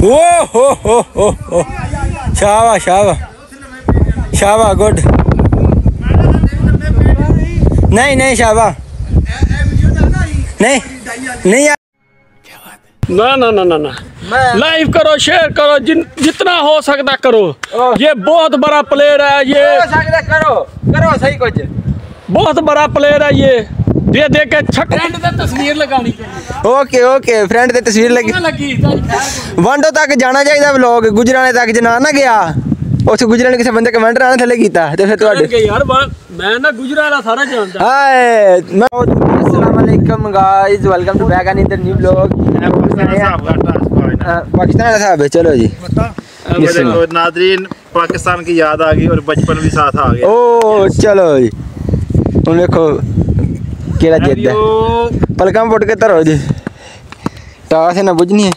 हो शाबाश शाबाश शाबाश गुड। नहीं नहीं शाबाश नहीं नहीं ना ना ना ना ना लाइव करो, शेयर करो, जितना हो सकता करो। ये बहुत बड़ा प्लेयर है, ये करो करो सही कुछ बहुत बड़ा प्लेयर है ये देख के फ्रेंड की तस्वीर लगानी चाहिए। ओके ओके फ्रेंड की तस्वीर लगी वांडो तक जाना चाहिए व्लॉग गुजराने तक जना ना गया उस गुजराने किसी बंदे कमेंट आने थले कीता ते फिर ਤੁਹਾਡੇ यार मैं ना गुजराला सारा जानता। हाय अस्सलाम वालेकुम guys, welcome to back another new vlog. Pakistan का साहब है, चलो जी देखो नाज़रीन पाकिस्तान की याद आ गई और बचपन भी साथ आ गया। ओ चलो जी हुन देखो केड़ा जिद्द है पलकां पुट के धरो जी टास ना बुझनी है।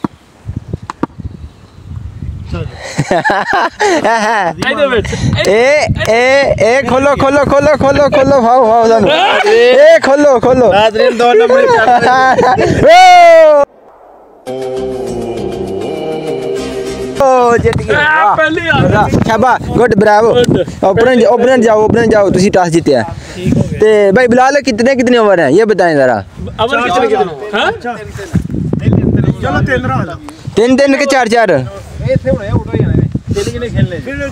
ए खोलो खोलो खोलो खोलो खोलो भाव भाव सानू ए खोलो खोलो नाज़रीन 2 नंबर शाबाश गुड ब्रावो। ओपनर जाओ तुसी टॉस जीते ते भाई बिलाल कितने कितने ओवर हैं ये बताएं जरा। तीन तीन के चार चार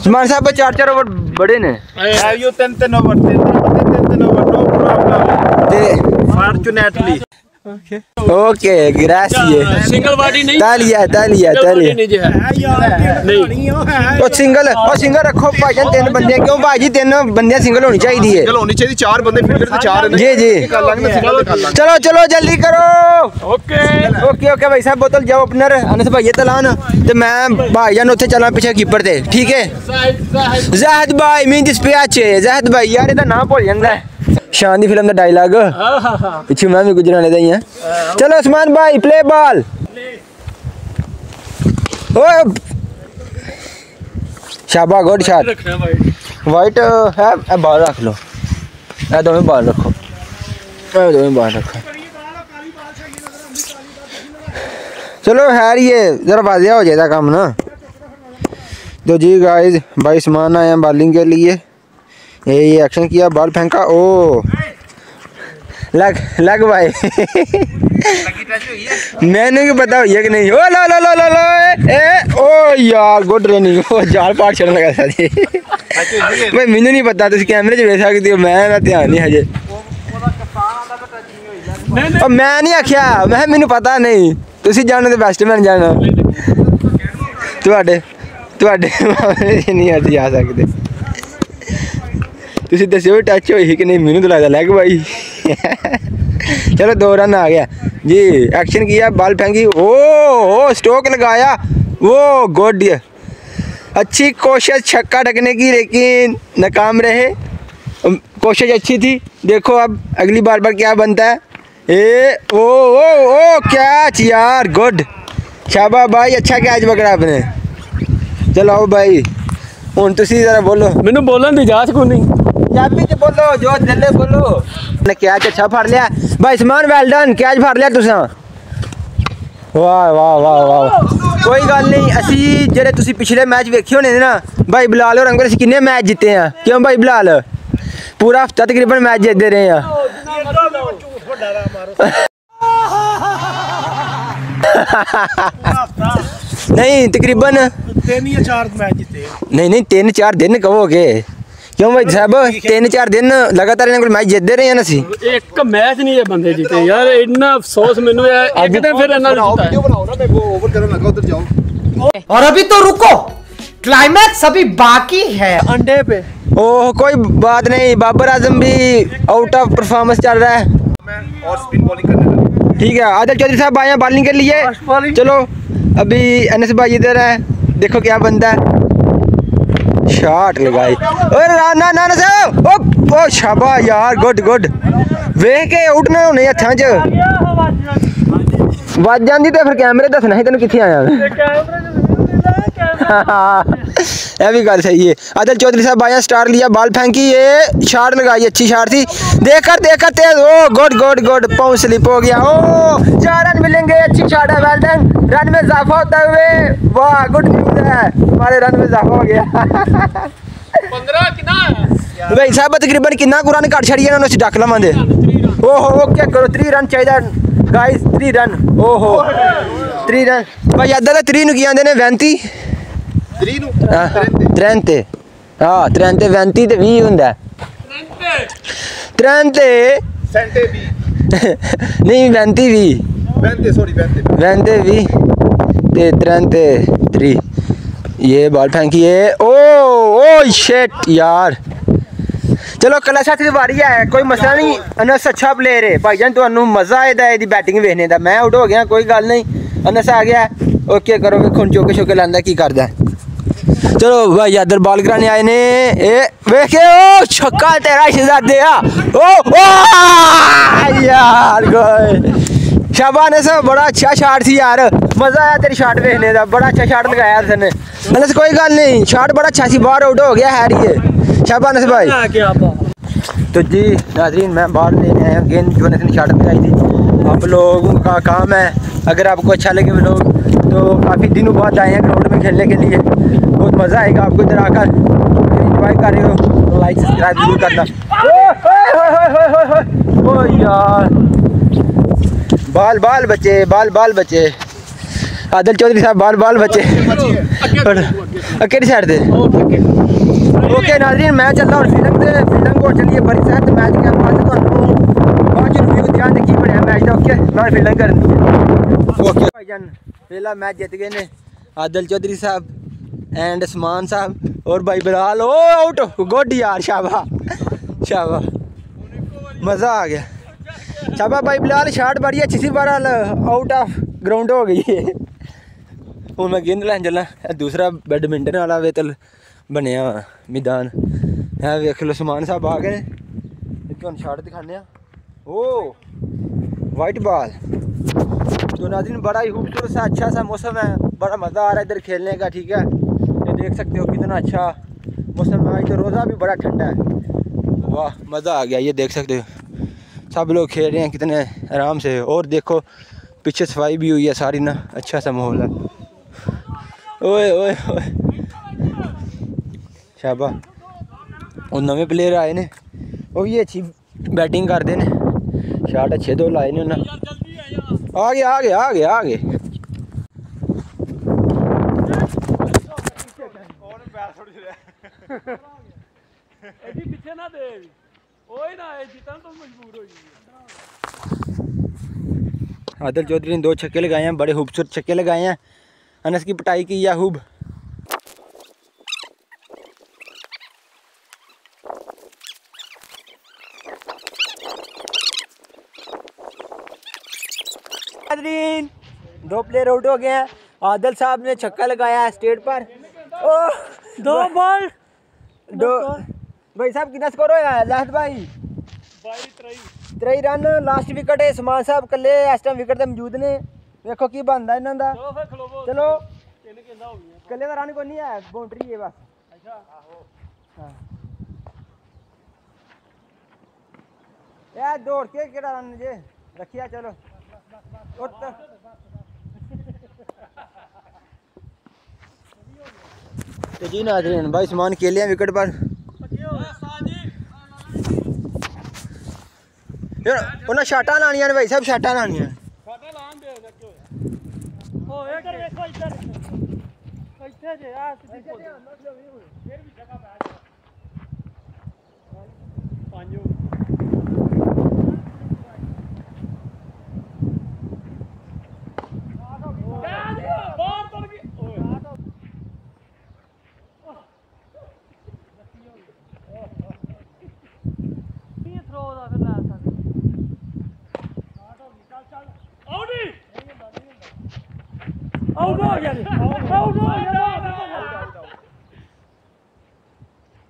मान साहब 4-4 ओवर बड़े ने यो 3 over 3 over no problem fortunately okay gracious single body नहीं तालिया तालिया तालिया नहीं ओ सिंगल रखो भाईजान 3 बंदे क्यों भाई 3 बंदे सिंगल होनी चाहिए है होनी चाहिए 4 बंदे फील्डर ते 4 जी जी चलो चलो जल्दी करो। ओके ओके ओके भाई साहब बोतल जाओ ओपनर अनस भाई तलान ते मैं भाईजान उथे चला पीछे कीपर ते ठीक है। जाहिद भाई मीन दिस पियाचे जाहिद भाई यार एदा नाम भूल जांदा है शान दी फिल्म दा डायलॉग पीछे मैं भी गुजराने दा ही हां। चलो उस्मान भाई प्ले बॉल ओए शाबाश गुड शॉट वाइट है बॉल रख लो ए दोनों बॉल रखो ए दोनों बॉल रखो। चलो हैर ये जरा वाजिया हो जाएगा काम ना। तो जी गाइस भाई सामान आया बॉलिंग के लिए ये एक्शन किया बॉल फेंका ओ लग भाई मैंने क्यों पता हुई है कि नहीं। ओ लो लो लो लो लो ए ओ यार गुड रनिंग ओ जाल पार चढ़न लगा था जी भाई मैंने नहीं पता तुम कैमरे च वेख सकते हो मैं ध्यान नहीं हजे और मैं नहीं आख्या मैं मैनू पता नहीं तुसी जानो तो बैट्समैन जानो ਤੁਹਾਡੇ नहीं हट जा सकते तुसी दस्यो टच हुई कि नहीं मैनू तो लगता लैग भाई। चलो 2 रन आ गया जी एक्शन किया बॉल फेंकी ओ स्ट्रोक लगाया वो गुड अच्छी कोशिश छक्का ढकने की लेकिन नाकाम रहे। कोशिश अच्छी थी देखो अब अगली बार क्या बनता है। ए ओ कैच यार गुड शाबाश भाई अच्छा कैच पकड़ा आपने। चलो आओ भाई हुन तुसी जरा बोलो मैनू बोलन दी इजाजत को नहीं पंजाबी च बोलो जो दिले बोलो ने कैच अच्छा फड़ लिया भाई समान वेल डन कैच फड़ लिया तुसा वाह वाह वाह वाह कोई गल नहीं असी जेडे तुसी पिछले मैच वेखे होने ना भाई बिलाल और अंगर किन्ने मैच जीते हैं क्यों भाई बिलाल पूरा हफ्ता तकरीबन मैच जीतते रहे हैं। नहीं तकरीबन 3 या 4 मैच जीते नहीं 3-4 दिन कहोगे क्यों भाई साहब 3-4 दिन लगातार इन्होंने मैच जीतते रहे हैं ना सी एक मैच नहीं है बंदे जीते यार इतना अफसोस मैनू है एक दिन फिर इन्ना वीडियो बनाओ ना मैं वो ओवर करने लगा उधर जाओ और अभी तो रुको क्लाइमैक्स अभी बाकी है अंडे पे। ओह कोई बात नहीं बाबर आजम भी आउट ऑफ परफॉर्मेंस चल रहा है और स्पिन बॉलिंग करने लगा ठीक है। आदिल चौधरी साहब आए हैं बॉलिंग के लिए चलो अभी अनस भाई इधर है देखो क्या बनता है शॉट लगाई ना ना साहब ओ शाबाश यार गुड गुड वेख के आउट ना होने हत्थां च वज जांदी ते फिर कैमरे दसना ही तेन कित्थे आया यह भी गल सही है। आदिल चौधरी साहब आया स्टार लिया बॉल फेंकी ये शॉट लगाई अच्छी शॉट थी देख कर तेज ओ good good good pound slip हो गया ओ 4 रन मिलेंगे अच्छी शॉट है वेल डन रन में इजाफा होता हुए, वाह गुड न्यूज़ है, हमारे रन में इजाफा हो गया। 15 कितना है भाई साहब तकरीबन कितना कुरान काट छड़ी इन्होंने डक लवांदे। ओहो ओके करो 3 रन चाहिए गाइस, 3 रन। ओहो 3 रन भाई अद्धा तो 3 की आंदे ने 35 33 हाँ 33 35 ते 20 हुंदा 33 सेंटे भी नहीं 35 20 बेंते सॉरी बेंते 20 ते 33 ये बॉल फेंकी है। ओ ओ शिट यार, चलो कल साथ की बारी है, कोई मसला नहीं। अनस अच्छा प्लेयर है भाईजान, तो मजा आया था ये बैटिंग वेखने का। मैं आउट हो गया कोई गल नहीं, अनस आ गया ओके करो खून चौके शौके लांदा की करदा है। चलो भाई इधर बॉल कराने आए ने, ए वेखे ओ छक्का तेरा शहजादे आ। ओ यार कोई शाबाश अनस, बड़ा अच्छा शॉट थी यार, मजा आया तेरी शॉट देखने का, बड़ा अच्छा शॉट लगाया तूने अनस। कोई गल नहीं शॉट बड़ा अच्छा सी, बाहर आउट हो गया है ये, शाबाश अनस भाई। तो जी नाज़रीन मैं बॉल लेने आया गेंद जो ने शॉट लगाई थी। आप लोगों का काम है, अगर आपको अच्छा लगे वो लोग तो काफ़ी दिनों बाद आए हैं ग्राउंड में खेलने के लिए, बहुत मज़ा आएगा आपको इधर आकर। इंजॉय कर रहे हो तो लाइक सब्सक्राइब जरूर करना। ओ यार बाल बाल बचे, बाल बाल बचे। आदिल चौधरी साहब बाल बाल बचे अकेली साइड थे। ओके नाज़रीन मैं चलता हूँ फील्डिंग को चलिए बड़ी साहब मैच के बाद रिव्यू ध्यान देखिए बढ़िया मैच था। ओके मैं फील्डिंग करनी है। ओके भाईजान पहला मैच जीत गए ने आदिल चौधरी साहब एंड उस्मान साहब और भाई बिलाल। ओ आउट गुड यार, शाबाश शाबाश मज़ा आ गया, शाबाश भाई बिलाल शॉट बड़ी अच्छी सी, बहरहाल आउट ऑफ ग्राउंड हो गई है। हूँ मैं गेंद लैन चलना, दूसरा बैडमिंटन वाला वेतल बनया मैदान है। वेख लो उस्मान साहब आ गए, तुम शॉट दिखाने। ओ वाइट बॉल। तो नाज़रीन बड़ा ही खूबसूरत सा अच्छा सा मौसम है, बड़ा मज़ा आ रहा है इधर खेलने का। ठीक है ये देख सकते हो कितना अच्छा मौसम है, तो रोज़ा भी बड़ा ठंडा है, वाह मज़ा आ गया। ये देख सकते हो सब लोग खेल रहे हैं कितने आराम से, और देखो पीछे सफाई भी हुई है सारी ना, अच्छा सा माहौल है। ओए ओए ओए शाबाश। और नवे प्लेयर आए ने, वो भी अच्छी बैटिंग करते हैं, शॉट अच्छे दो लाए ने उन्हें। आगे आगे आगे आगे पीछे ना दे ओए ना जीतना तो मजबूर हो गई। आदिल चौधरी ने 2 छक्के लगाए हैं, बड़े खूबसूरत छक्के लगाए हैं। अनस की पिटाई की या खूब। नाज़रीन 2 प्लेयर आउट हो गए हैं। आदिल साहब ने छक्का लगाया है स्टेट पर। ओ 2 बॉल 2 भाई साहब कितना स्कोर होया लास्ट भाई 23 रन। लास्ट विकेट है उस्मान साहब कल्ले इस टाइम विकेट ते मौजूद ने, देखो की बनदा इन्हां दा। चलो कल्ले दा रन कोई नहीं है, बाउंड्री है बस। अच्छा हां यार दौड़ के केड़ा रन जे रखिया। चलो तो जी नाज़रीन भाई उस्मान खेले हैं विकेट पर। उन्हें शाटा लानिया ने भाई साहब, शाटा लानिया। आउट हो गया, आउट हो गया।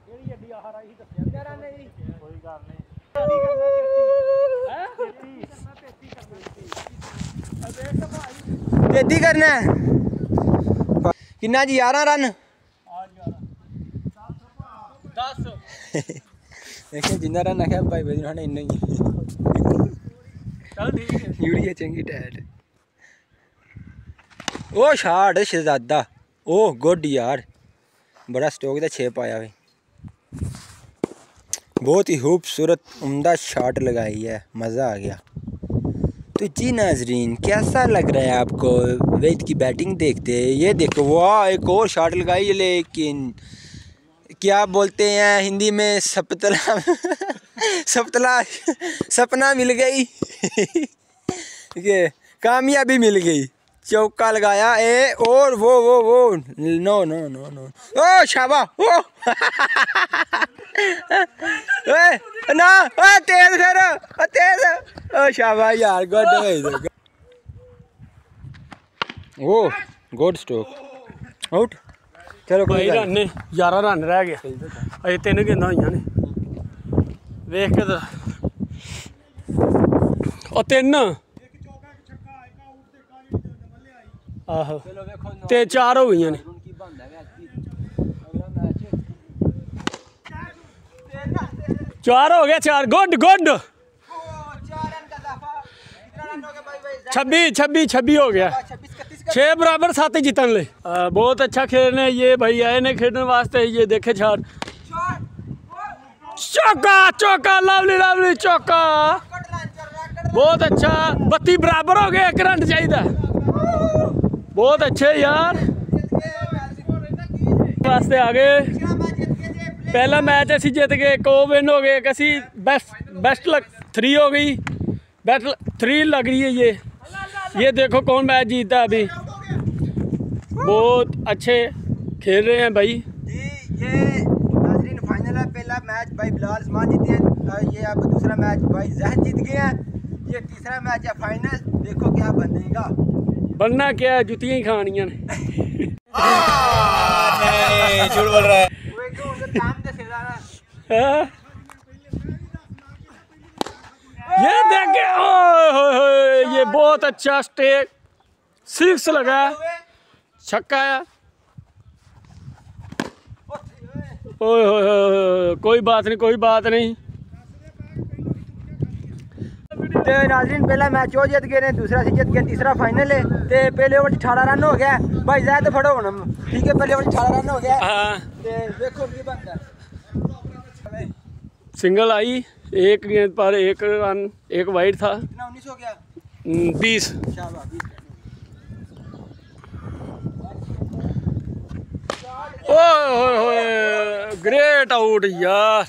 ਜਿਹੜੀ ਅੱਡੀ ਆਹ ਰਾਈ ਦੱਸਿਆ ਯਾਰ ਨਹੀਂ ਕੋਈ ਗੱਲ ਨਹੀਂ तेती करना है किन्ना जी 11 रन। देखिए जिन्ना रन आख्या भाई भाई ने इन्ना ही चल ठीक है यूरिया चंगी टैट ओ शाट शहजादा। ओह गुड यार, बड़ा स्टोक का 6 पाया भाई। बहुत ही खूबसूरत उम्दा शॉट लगाई है, मज़ा आ गया। तो जी नाजरीन, कैसा लग रहा है आपको वैद की बैटिंग देखते? ये देखो वाह, एक और शॉट लगाई, लेकिन क्या बोलते हैं हिंदी में, सपतला सपतला सपना मिल गई ये कामयाबी मिल गई। चौका लगाया ए, और वो नो नो नो नो, ओ शाबा ओ ना तेज फिर तेज, ओ शाबा यार, गुड। ओ गुड स्ट्रोक, आउट। चलो भाई रन ने 11 रन रह गया, अजे 3 गेंदां होईयां ने। वेख के ओ 3 आहो ते 4 हो गईयां ने। 4 हो गया, 4 गुड। 26 हो गया, 6 बराबर 7 जीतन ले। बहुत अच्छा खेल रहे ये भाई, आए ने खेलने वास्ते। ये देखे छाट, चौका लवली चौका, बहुत अच्छा। 32 बराबर हो गए, 1 रन चाहिए। बहुत अच्छे यार, वास्ते आ गए। पहला मैच असी जीत गए, 1 विन हो गए, असी बेस्ट लक 3 हो गई, बेस्ट 3 लग रही है ये देखो कौन मैच जीता अभी। बहुत अच्छे खेल रहे हैं भाई जी। ये नाजरीन फाइनल है, पहला मैच भाई बिलाल उस्मान जीते हैं, ये अब दूसरा मैच भाई जहद जीत गए हैं, ये तीसरा मैच है फाइनल। देखो क्या बनेगा, बनना क्या है, जुतियां ही खानियां ने। नहीं झूठ बोल रहा है। ये देखे, ये बहुत अच्छा स्टेक 6 लगा, छक्का है। कोई बात नहीं। ते नाजरीन पहला मैच वो जीत गए ने, दूसरा सी जीत गया, तीसरा फाइनल है। ते पहले ओवर 18 रन हो गया भाई, ज़्यादा फड़ो हुन, ठीक है। पहले ओवर 18 रन हो गया, ते देखो की बनता। सिंगल आई, 1 गेंद पर 1 रन, 1 वाइड था। कितना 19 हो गया, 20। शाबाश 20। ओए ग्रेट आउट यार।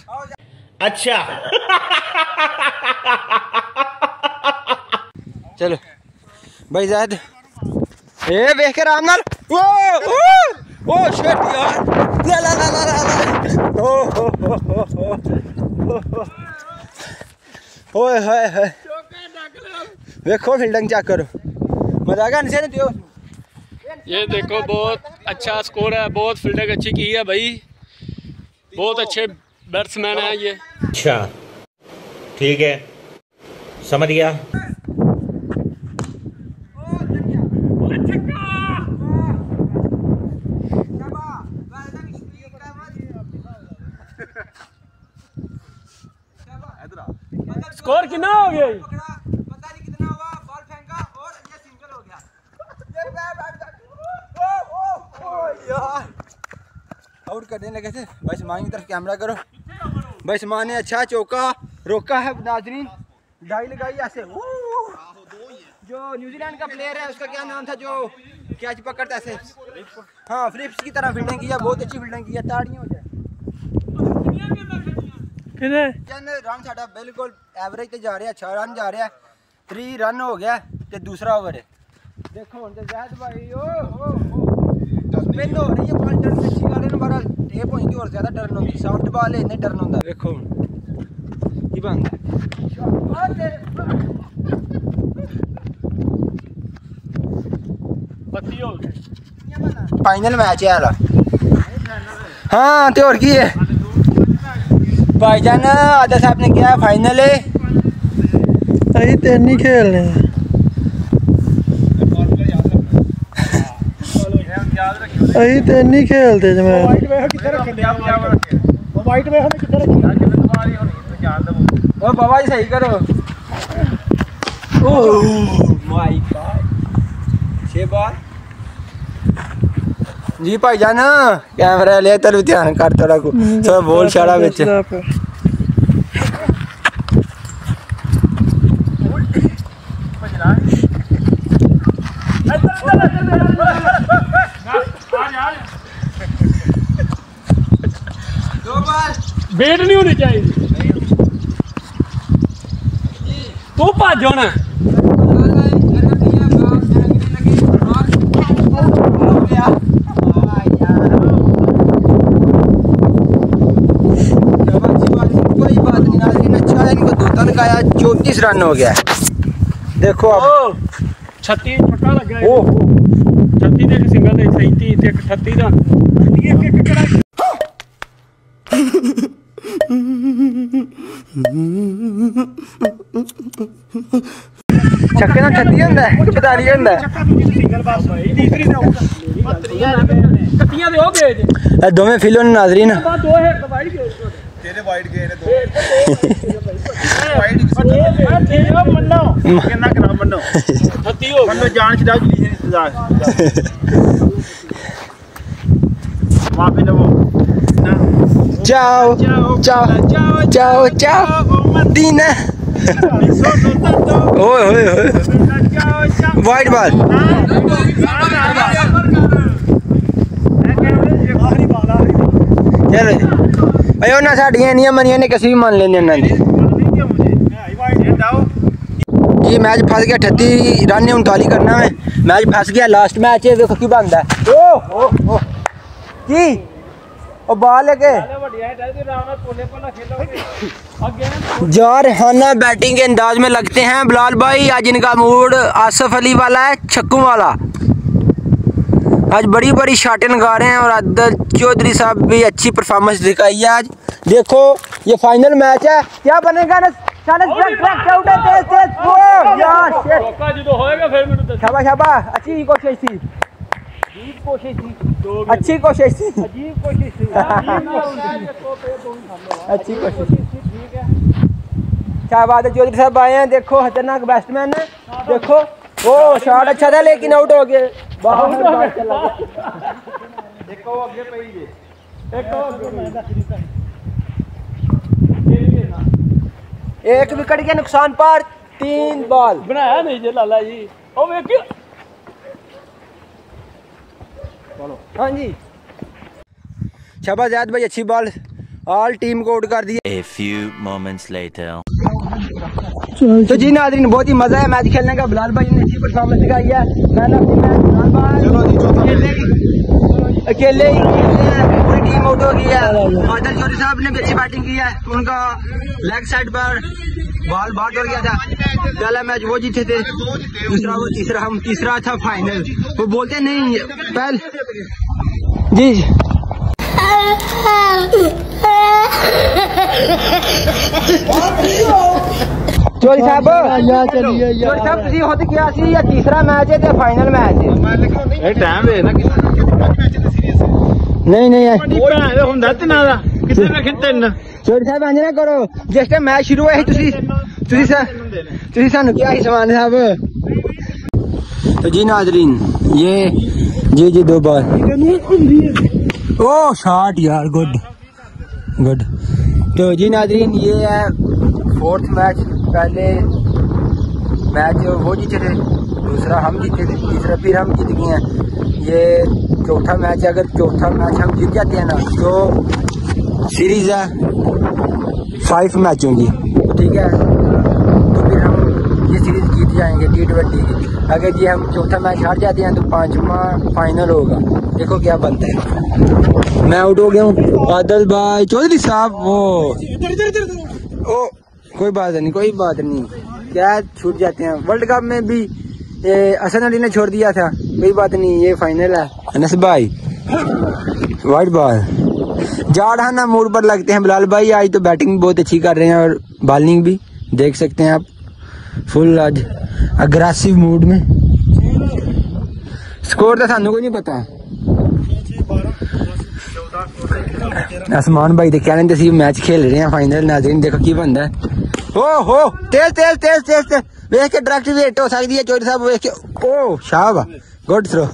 अच्छा चलो भाई ज़ायद, ए देख के आराम नाल। ओ शिट यार, ला ओए हाय देखो फील्डिंग चेक करो, मजा आ गया दियो। ये देखो बहुत अच्छा स्कोर है, बहुत फील्डिंग अच्छी की है भाई, बहुत अच्छे बैट्समैन हैं ये। अच्छा ठीक है, समझ गया। स्कोर कितना हो गया? पता नहीं कितना हुआ, बॉल फेंका और ये सिंगल हो गया। यार आउट कर देने लगे थे भाई। समान की तरफ कैमरा करो भाई। समान ने अच्छा चौका रोका है नाजरीन, डाई लगाई ऐसे। जो न्यूजीलैंड का प्लेयर है उसका क्या नाम था जो कैच पकड़ता है ऐसे, हाँ फ्लिप्स की तरह फील्डिंग किया, बहुत अच्छी फील्डिंग किया। ताड़ियां हो जाए। रन साडा बिल्कुल एवरेज ते जा रहा है, 6 रन जा रहा है, 3 रन हो गया ते दूसरा ओवर है। देखो हुण ते ज़ाहिद भाई स्पिन हो रही है, बॉल टर्न अच्छी गल है, बड़ा टेप होई और ज़्यादा टर्न होंदी, सॉफ्ट बॉल है इन्ने टर्न होंदा। देखो हुण की बनदा फाइनल मैच है हाला। हाँ तो और की है भाईजान, आदर साहब ने किया फाइनल है। अभी 3 नहीं खेलने, अभी 3 नहीं खेलते जमा। ओ बाबा जी सही करो। ओह माय गॉड, 6 बॉल जी भाईजान कैमरा ले तेरे ध्यान कर थोड़ा को थोड़ा बोल शाड़ा बिच वेट नहीं होनी चाहिए तू भज होना कोई बात नहीं नाज़रीन, अच्छा है इनको 2 टन का आया 34 रन हो गया। देखो अब 36 छक्का लगा है। 36 एक सिंगल है, 37 एक 38 रन छक्के ना 36 ਹੁੰਦਾ ਹੈ 44 ਹੁੰਦਾ ਹੈ। सिंगल पास तीसरी से होगा कत्तियां दे हो गए जे ਇਹ ਦੋਵੇਂ ਫਿਲੋ ਨੇ ਨਾਜ਼ਰੀਨ। बात दो है वाइड गए तेरे वाइड गए ने 2 वाइड तेरे मन्नो कितना करा मन्नो 36 हो मन्नो जान छड़ा जली रिश्तेदार माफी न वो जाओ जाओ जाओ जाओ मदीना ओए ओए ओए वाइड बॉल चलो जी अयो ना साड़ियां नहीं मनिया ने किसी भी मान लेने ना जी ये मैच फंस गया 38 रन ने 39 करना है मैच फंस गया लास्ट मैच है देखो की बनता है ओ की ओ बॉल है के जारहाना बैटिंग के अंदाज में लगते हैं बिलाल भाई। आज इनका मूड आसिफ अली वाला है, छक्कों वाला। आज बड़ी बड़ी शॉटें लगा रहे हैं और आदिल चौधरी साहब भी अच्छी परफॉर्मेंस दिखाई है आज। देखो ये फाइनल मैच है, क्या बनेगा ना शाबाश शाबाश, अच्छी कोशिश थी, अच्छी कोशिश थी, अच्छी कोशिश। क्या बात है, चौधरी साहब आए हैं, देखो खतरनाक बैट्समैन है। देखो ओ शॉट अच्छा था लेकिन आउट हो गए। एक विकेट के नुकसान पर 3 बॉल बनाया नहीं जे लाला जी ओ वेख हाँ जी शाबाश ज़ैद भाई, अच्छी बॉल, ऑल टीम को आउट कर दिया। A few moments later. तो जी नाज़रीन बहुत ही मजा है मैच खेलने का। बिलाल भाई ने अच्छी परफॉर्मेंस दिखाई है। अकेले ही पूरी टीम आउट हो गई है। आदिल चौधरी साहब ने भी अच्छी बैटिंग की है, उनका लेग साइड पर बॉल बहुत डर गया था। पहला मैच वो जीते थे, दूसरा वो, तीसरा हम, तीसरा था फाइनल। वो बोलते नहीं पहले जी चौधरी साहब ਤੁਸੀਂ ਖੁਦ ਕਿਹਾ ਸੀ ਇਹ ਤੀਸਰਾ ਮੈਚ ਹੈ ਤੇ ਫਾਈਨਲ ਮੈਚ ਹੈ। ਇਹ ਟਾਈਮ ਦੇ ਨਾ ਨਹੀਂ ਨਹੀਂ ਉਹ ਭੈਣ ਹੁੰਦਾ ਤੇ ਨਾ ਦਾ ਕਿੱਥੇ ਵੇਖੇ 3 ਚੌਧਰੀ ਸਾਹਿਬ ਇੰਜ ਨਾ ਕਰੋ, ਜਿਸ ਟਾਈਮ ਮੈਚ ਸ਼ੁਰੂ ਹੋਇਆ ਸੀ ਤੁਸੀਂ ਸਾਨੂੰ ਕਿਹਾ ਸੀ ਸਮਾਨ ਸਾਹਿਬ। तो जी नाजरीन ये जी 2 बॉल, ओ शॉट यार, गुड गुड। तो जी नाजरीन ये है 4th मैच। पहले मैच वो जीते थे, दूसरा हम जीते थे, तीसरा फिर हम जीत गए हैं। ये 4था मैच है। अगर 4था मैच हम जीत जाते हैं ना तो सीरीज है 5 मैचों की, ठीक है। तो फिर हम ये सीरीज जीत जाएंगे T20 की। अगर जी हम 4था मैच हार जाते हैं तो 5वां फाइनल होगा। देखो क्या बनता है। मैं आउट हो गया हूँ। आदिल भाई चौधरी साहब ओ कोई बात नहीं, कोई बात नहीं, क्या छूट जाते हैं। वर्ल्ड कप में भी हसन अली ने छोड़ दिया था, कोई बात नहीं, ये फाइनल है। अनस भाई वाइट बॉल, जाड़ाना मूड पर लगते हैं बिलाल भाई। आज तो बैटिंग बहुत अच्छी कर रहे हैं और बॉलिंग भी देख सकते हैं आप, फुल आज अग्रेसिव मूड में। स्कोर तो सानू कोई नहीं पता। आसमान भाई तो कह रहे थे मैच खेल रहे हैं फाइनल। नाज़रीन देखो की बनता है। हो तेज तेज तेज तेज तेज वेख के डायरेक्ट भी हिट हो सकती है चौधरी साहब वेख के ओ शाबाश गुड थ्रो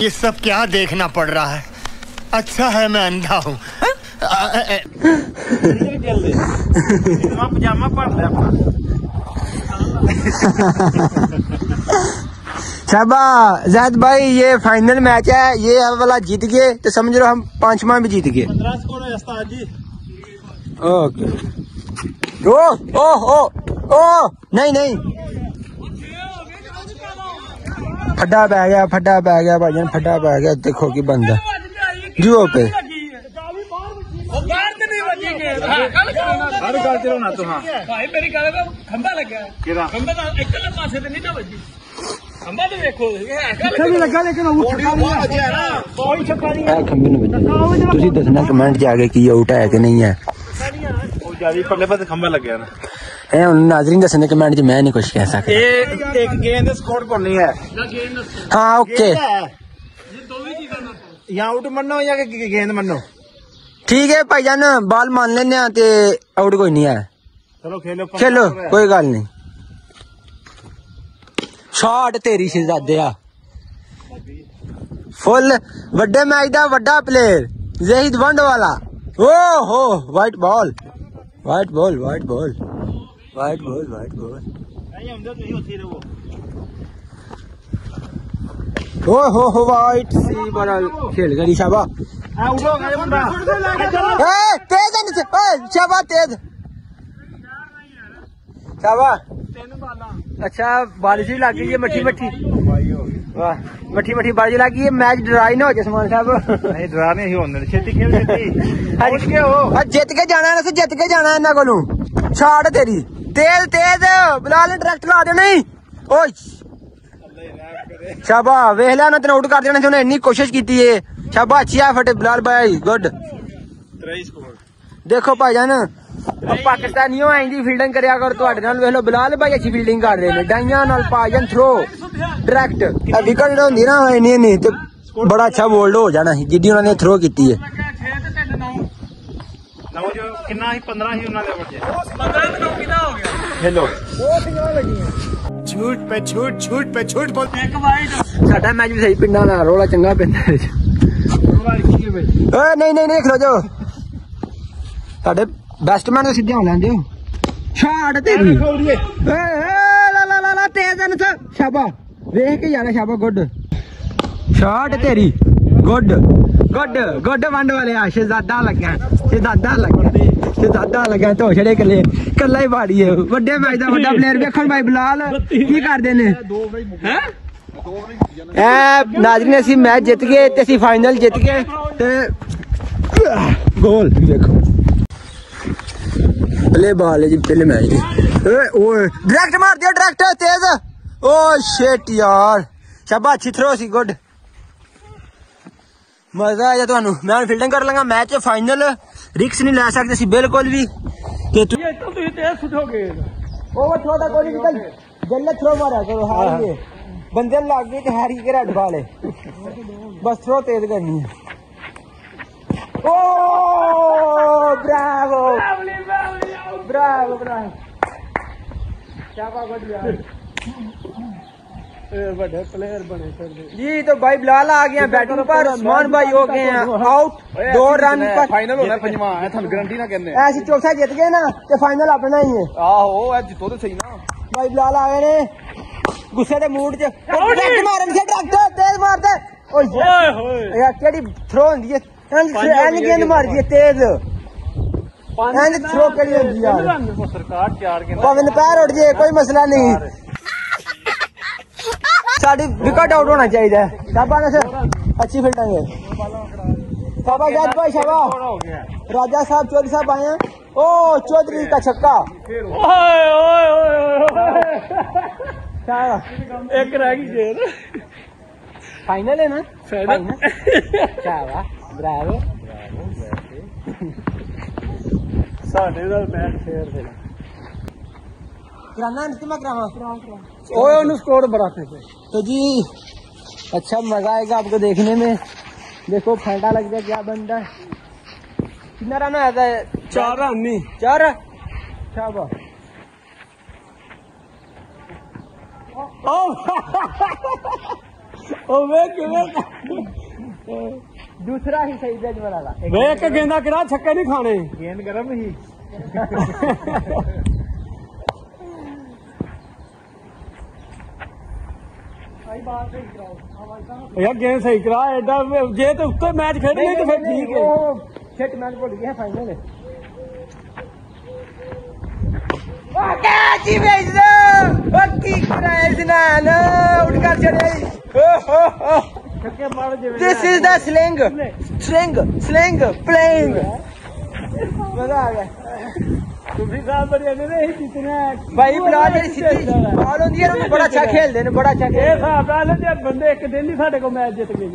ये सब क्या देखना पड़ रहा है अच्छा है मैं अंधा हूँ पजामा पड़ लिया अपना शाबाश ज़ैद भाई ये फाइनल मैच है ये वाला जीत गए तो समझ लो हम 5वां भी जीत गए। 15 स्कोर है उस्ताद जी। ओके ओ ओ ओ ओ नहीं फड्डा पै गया भाईजान फड्डा पै गया देखो की बंदा जुओ पे हर गल चलो ना तू हां भाई मेरी गल तो खंबा लगा केड़ा खंबे दा इकले पासे ते नहीं ना वजी खंबा तो देखो भी लगा लेकिन वो छक्का नहीं है ना कोई छक्का नहीं है खंबे नु बजा तुसी दसना कमेंट च आके की आउट है कि नहीं है वो जाली पल्ले पर खंबा लग गया ना ए हुन नाज़रीन दसने कमेंट च मैं नहीं कुछ कह सकता ये एक गेंद स्कोर को नहीं है हां ओके ये दो ही चीजां ना या आउट मनो या गेंद मनो ठीक है भाईजान बॉल मान लेने ते आउट कोई नहीं है चलो खेलो कोई गल नहीं शॉट तेरी शहजादे फुल वड्डे मैच दा वड्डा प्लेयर ज़हीद वंड वाला ओ हो वाइट बॉल ओ हो वाइट सी बड़ा खेल गई शाबाश आउट हो गया बंदा तेज है नीचे शाबाश तेज शाबाश अच्छा बारिश भी लग गई है मट्ठी वाह मट्ठी बारिश लग गई है मैच डरा ही ना हो जसमान साहब नहीं डरा नहीं होने छेती खेल छेती पहुंच गए हो जित के जाना है जित के जाना है इन्हों कोलों छाड़ तेरी तेज बिलाल ने डायरेक्ट ला देना नहीं ओए शाबाश वेख लिया ना तेन आउट कर देना उन्हें इन्नी कोशिश की है शाबाश अच्छी एफर्ट बिलाल भाई गुड देखो भाईजान पाकिस्तानियों इंजी फील्डिंग करिया कर तुहाडे नाल वेख लो बिलाल भाई अच्छी फील्डिंग कर रहे हैं डाइयां नाल भाईजान थ्रो डायरेक्ट विकेट जो होंदी ना नहीं तो बड़ा अच्छा बोल्ड हो जाना जिद्दी उन्होंने थ्रो की है कितना ही 15 ही उन्होंने बचे 15 तो कितना हो गया हेलो झूठ पे झूठ बोल एक वाइड साडा मैच भी सही पिंडा ना रोला चंगा पिंडा नहीं खलो जाओ साडे बैट्समैन तो सीधे हो लैंदे हो शॉट तेरी ला तेज है ना शाबाश वेख के जाना शाबाश गुड शॉट तेरी गुड वंड वाले शहजादा लगा तो छड़े कला ही बाड़ी है वड्डे मैच दा वड्डा प्लेयर वेखण भाई बिलाल की करदे ने नाज़रीन असी मैच जित गए ते असी फाइनल जित गए ते गोल देखो पहले बॉल है जी पहले मैच दी ओए डायरेक्ट मार दिया डायरेक्ट तेज ओ शिट यार शाबाश अच्छी थ्रो सी गुड मजा आया तुहानू मैं फील्डिंग कर लगा मैच फाइनल रिक्स नहीं ले सकते सी बिल्कुल भी कि तू ये तो तुम तेज सुठोगे ओवर थ्रो दा कोई निकल गलत थ्रो मारा करो हार गए बंदे लग गए ते हार के रेड बॉल है बस थ्रो तेज करनी है ओ ब्रावो क्या बात यार बड़े प्लेयर बने जी तो भाई बिलाल आ गया बैटिंग पर उस्मान भाई हो गए हैं आउट 2 रन पर फाइनल होना पंजवां है थानू गारंटी ना कहने ऐसी चौथा जीत गए ना तो फाइनल अपना ही है आहो ए जितो तो सही ना भाई बिलाल आ गए ने गुस्से के मूड च डायरेक्ट मारन से डायरेक्ट तेज मार दे ओए होए यार केड़ी थ्रो होंदी है एन गेंद मार दी तेज एन थ्रो केड़ी होंदी यार सरकार 4 गेंद पवन पैर उठ जाए कोई मसला नहीं साड़ी विकेट आउट होना चाहिए शाबाश अच्छी फील्डिंग है शाबाश जाद भाई शाबाश राजा साहब चौधरी साहब आए हैं ओ चौधरी का छक्का एक रह गई गेंद फाइनल है ना फाइनल शाबाश ब्रावो साडे दा मैच फेर दे कराना अंतिम करावा ओए उन्हें स्कोर बड़ा थे तो जी अच्छा मजा आएगा आपको देखने में देखो फंडा लग जाए क्या बनता है कितना रन आया था 4 रन नहीं 4 शाबाश ओ वे किवें दूसरा ही सही जज वाला वे के गेंदा किरा छक्के नहीं खाने गेंद गरम ही यार गेंद सही करा एडा जे तो उत्ते मैच खेड नहीं तो फिर ठीक है शिट मैच भूल गया final This is the sling playing. मजा आ गया तुम साहब बढ़िया नहीं जितने भाई बिलाल जी सीधी बॉल होती है ना बड़ा अच्छा खेलते हैं बड़ा अच्छा ये साहब वाले जे बंदे एक दिन ही साडे को मैच जीत गए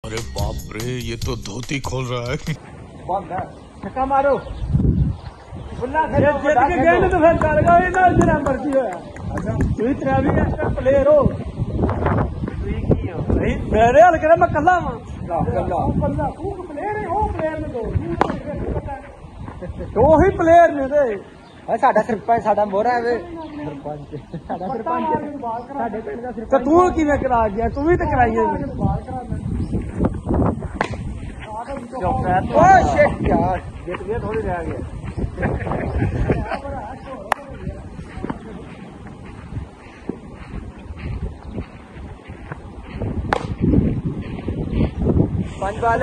अरे बाप रे ये तो धोती खोल रहा है छक्का मारो ये जीत के गए तो फिर कर गए ना जरा मर्जी होया तू इतना भी एक्स्ट्रा प्लेयर हो नहीं मेरे हाल करे मैं कल्ला बंदा तू प्लेयर है हो प्लेयर में दो ही प्लेयर ने ते साडा सरपंच साडा मोरा है सरपंच साडा सरपंच साडे पिंड दा तो तू किवें करा गया तू भी तो कराई है ओ शिट यार जीत गया थोड़ी रह गया पांच बॉल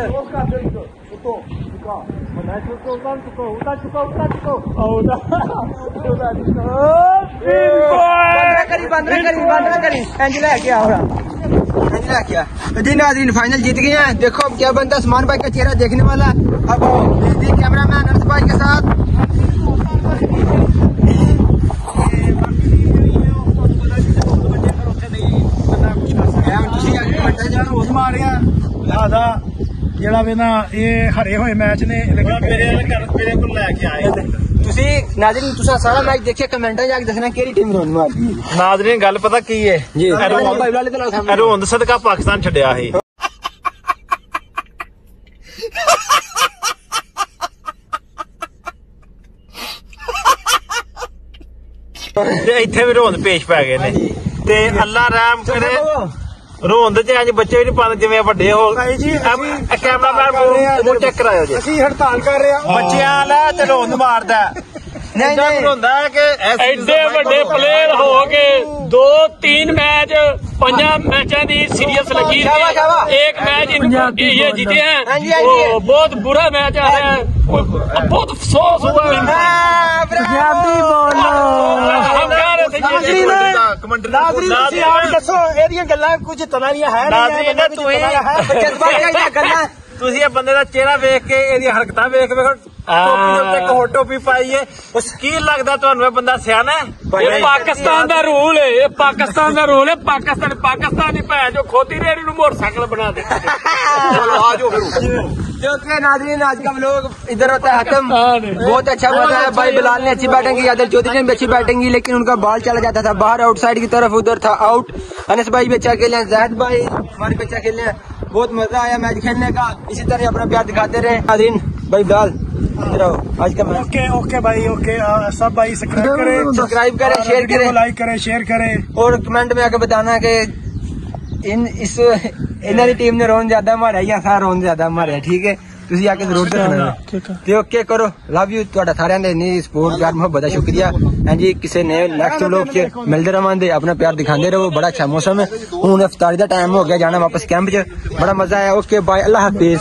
जी नाज़रीन फाइनल जीत गए हैं। देखो अब क्या बनता है, उस्मान भाई का चेहरा देखने वाला। अब कैमरा मैन अनस भाई के साथ लिहाजा ਜਿਹੜਾ ਵੇ ਨਾ ਇਹ ਹਰੇ ਹੋਏ ਮੈਚ ਨੇ ਲੇਕਿन ਮੇਰੇ ਕੋਲ ਲੈ ਕੇ ਆਏ नाज़रीन तुसा सारा मैच देखिए, कमेंटा जाके दसना केड़ी टीम रोन मारदी है। ਨਾਜ਼ਰੀਨ ਗੱਲ ਪਤਾ ਕੀ ਹੈ जी ਰੋਂਦ ਸਦਕਾ ਪਾਕਿਸਤਾਨ ਛੱਡਿਆ ਸੀ ਤੇ ਇੱਥੇ ਵੀ ਰੋਂਦ ਪੇਸ਼ ਪੈ ਗਏ ਨੇ ਤੇ ਅੱਲਾ ਰਹਿਮ ਕਰੇ। ਰੋਂਦ ਚ ਅੱਜ ਬੱਚੇ ਵੀ ਨਹੀਂ ਪਾਉਂਦੇ ਜਿਵੇਂ ਵੱਡੇ ਹੋ। ਕੈਮਰਾਮੈਨ ਚੈੱਕ ਕਰਾਇਓ ਜੀ। ਅਸੀਂ ਹੜਤਾਲ ਕਰ ਰਹੇ ਹਾਂ। ਬੱਚਿਆਂ ਵਾਲਾ ਤੇ ਰੋਂਦ ਮਾਰਦਾ नहीं ਹੁੰਦਾ ਹੈ ਕਿ ਐਡੇ ਵੱਡੇ ਪਲੇਅਰ ਹੋ ਗਏ 2-3 मैच 5 मैचों की सीरियस लगी थी। एक मैच ये जीते हैं, वो बहुत बुरा मैच आया है, बहुत अफसोस हुआ। ਤੁਸੀਂ ਇਹ ਬੰਦੇ ਦਾ ਚਿਹਰਾ ਵੇਖ ਕੇ ਇਹਦੀਆਂ ਹਰਕਤਾਂ ਵੇਖ ਵੇਖੋ ਟੋਪੀ ਦੇ ਉੱਤੇ ਹੋਰ ਟੋਪੀ ਪਾਈ ਹੈ। ਉਸ ਕੀ ਲੱਗਦਾ ਤੁਹਾਨੂੰ ਇਹ ਬੰਦਾ ਸਿਆਣਾ ਹੈ? ये पाकिस्तान का रूल है, ये पाकिस्तान का रूल है। पाकिस्तानी भैन जो खोती रेड़ी नूं मोटरसाइकिल बना दे। क्योंकि नाज़रीन आज का व्लॉग इधर होता है खत्म। बहुत अच्छा बताया भाई बिलाल ने, अच्छी बैटिंग की, आदिल चौधरी ने भी अच्छी बैटिंग की, लेकिन उनका बॉल चला जाता था बाहर आउटसाइड की तरफ, उधर था आउट। अनस भाई भी अच्छा खेले, जाहिद भाई हमारे भी अच्छा खेले, बहुत मजा आया मैच खेलने का। इसी तरह अपना प्यार दिखाते रहे। नाज़रीन भाई बिलाल आज का मैच ओके भाई ओके। सब भाई सब्सक्राइब करें, शेयर करें, लाइक करें, शेयर करें और कमेंट में आके बताना कि इन्हों की टीम ने रोन ज्यादा मारा या सारा रोन ज्यादा मारा। ठीक है, तुसी आके जरूर दसना ते ओके करो। लव यू तुहाडा सारिਆਂ ਦੇ इन्नी सपोर्ट प्यार मुहब्बत दा शुक्रिया। हां जी, किसी ने नेक्स्ट व्लॉग च मिलते रहांगे, अपना प्यार दिखाते रहो। बड़ा अच्छा मौसम है, हुण इफ्तारी दा टाइम हो गया, जाना वापस कैंप च। बड़ा मजा आया। ओके बाय, अल्लाह हाफिज।